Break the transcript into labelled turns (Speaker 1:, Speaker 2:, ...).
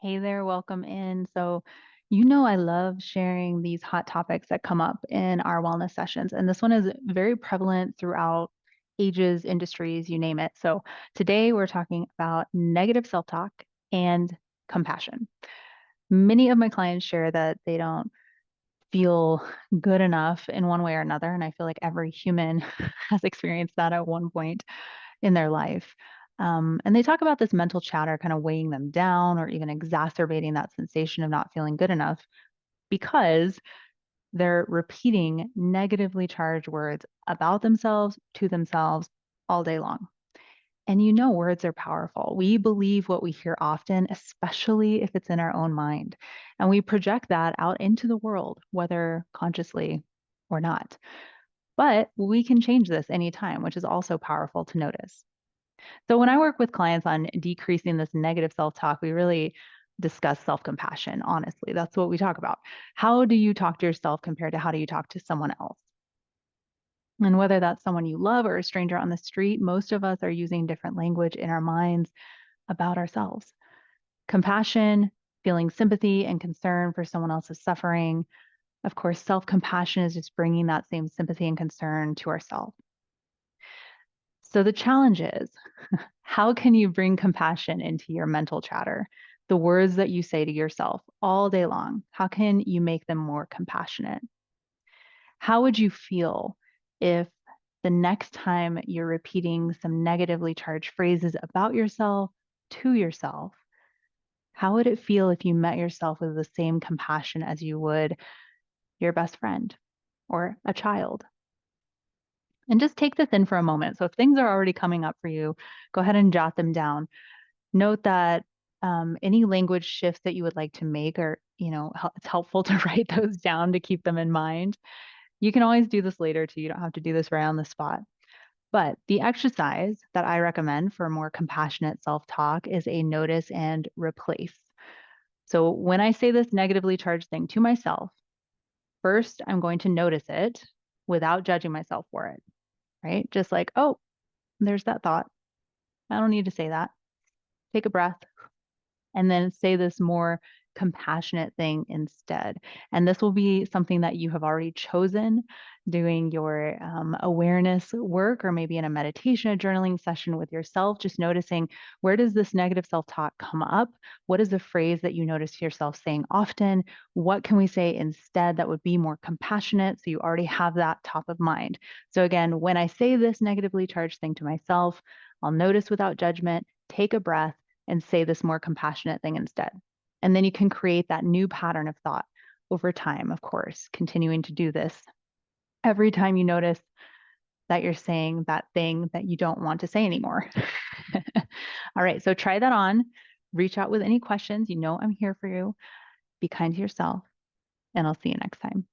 Speaker 1: Hey there, welcome in. I love sharing these hot topics that come up in our wellness sessions. And this one is very prevalent throughout ages, industries, you name it. So, today we're talking about negative self talk and compassion. Many of my clients share that they don't feel good enough in one way or another. And I feel like every human has experienced that at one point in their life. And they talk about this mental chatter kind of weighing them down or even exacerbating that sensation of not feeling good enough because they're repeating negatively charged words about themselves to themselves all day long. And words are powerful. We believe what we hear often, especially if it's in our own mind. And we project that out into the world, whether consciously or not. But we can change this anytime, which is also powerful to notice. So when I work with clients on decreasing this negative self-talk, we really discuss self-compassion, honestly. That's what we talk about. How do you talk to yourself compared to how do you talk to someone else? And whether that's someone you love or a stranger on the street, most of us are using different language in our minds about ourselves. Compassion, feeling sympathy and concern for someone else's suffering. Of course, self-compassion is just bringing that same sympathy and concern to ourselves. So the challenge is, how can you bring compassion into your mental chatter? The words that you say to yourself all day long, how can you make them more compassionate? How would you feel if the next time you're repeating some negatively charged phrases about yourself to yourself, how would it feel if you met yourself with the same compassion as you would your best friend or a child? And just take this in for a moment. So if things are already coming up for you, go ahead and jot them down. Note that any language shifts that you would like to make are, it's helpful to write those down to keep them in mind. You can always do this later too. You don't have to do this right on the spot. But the exercise that I recommend for more compassionate self talk is a notice and replace. So when I say this negatively charged thing to myself, first I'm going to notice it without judging myself for it, right? Just like, oh, there's that thought. I don't need to say that. Take a breath and then say this more compassionate thing instead. And this will be something that you have already chosen doing your awareness work, or maybe in a meditation, a journaling session with yourself, just noticing, where does this negative self talk come up? What is the phrase that you notice yourself saying often? What can we say instead that would be more compassionate? So you already have that top of mind. So again, when I say this negatively charged thing to myself, I'll notice without judgment, take a breath, and say this more compassionate thing instead. And then you can create that new pattern of thought over time, of course, continuing to do this every time you notice that you're saying that thing that you don't want to say anymore. All right, so try that on. Reach out with any questions. I'm here for you. Be kind to yourself, and I'll see you next time.